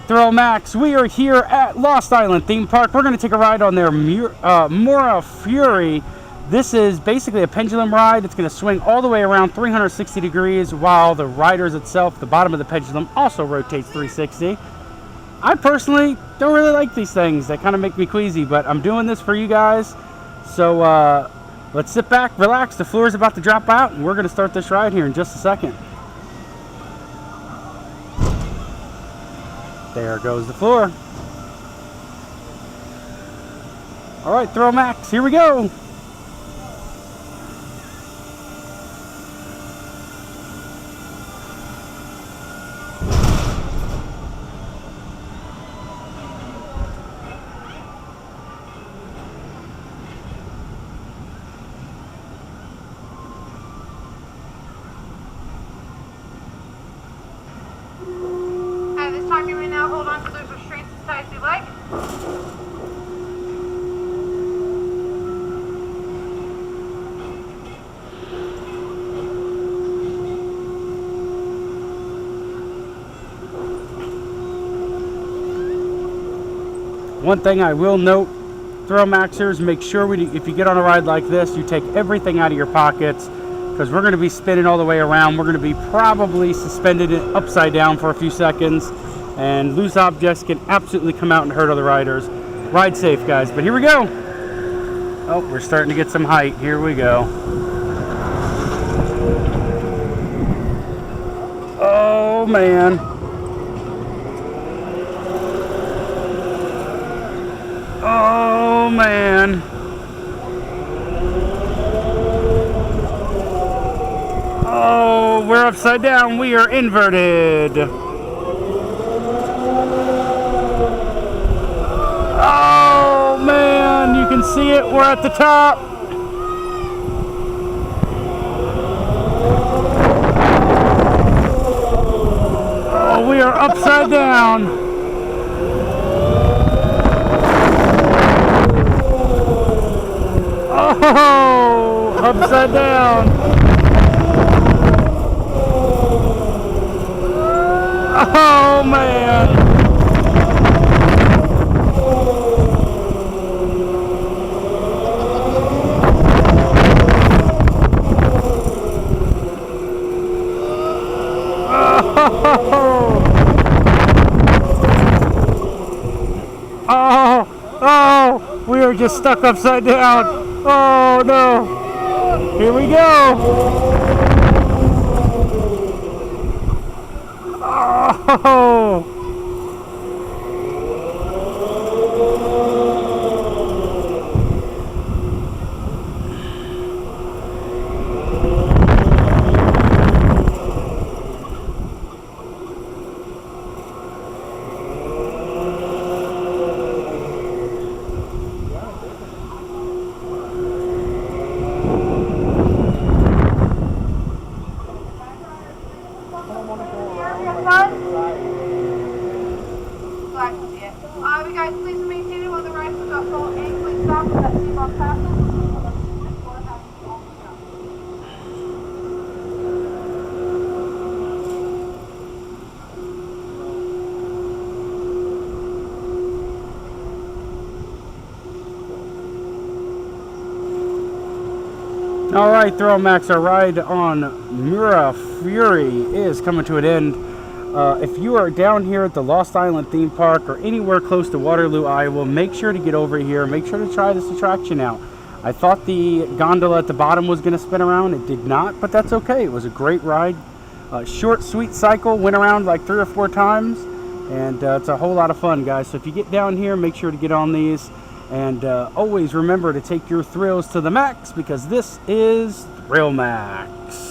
THRILLMAXX, we are here at Lost Island Theme Park. We're going to take a ride on their Mura Fury. This is basically a pendulum ride. It's going to swing all the way around 360 degrees while the riders itself, the bottom of the pendulum, also rotates 360. I personally don't really like these things. They kind of make me queasy, but I'm doing this for you guys. So let's sit back, relax. The floor is about to drop out, and we're going to start this ride here in just a second. There goes the floor. All right, THRILLMAXX, here we go. You may now hold on to those restraints as tight as you like. One thing I will note, THRILLMAXXers, make sure if you get on a ride like this, you take everything out of your pockets, because we're going to be spinning all the way around. We're going to be probably suspended upside down for a few seconds. And loose objects can absolutely come out and hurt other riders. Ride safe, guys. But here we go. Oh, we're starting to get some height. Here we go. Oh, man. Oh, man. Oh, we're upside down. We are inverted. Oh man, you can see it, we're at the top. Oh, we are upside down. Oh, upside down. Oh man. Oh, we are just stuck upside down. Oh no. Here we go. Oh. Guys, please remain seated while the ride comes up full and please stop with that seatbelt fastened. All right, THRILLMAXX, our ride on Mura Fury is coming to an end. If you are down here at the Lost Island Theme Park or anywhere close to Waterloo, Iowa, make sure to get over here. Make sure to try this attraction out. I thought the gondola at the bottom was going to spin around. It did not, but that's okay. It was a great ride. Short, sweet cycle. Went around like 3 or 4 times, and it's a whole lot of fun, guys. So if you get down here, make sure to get on these. And always remember to take your thrills to the max, because this is THRILLMAXX.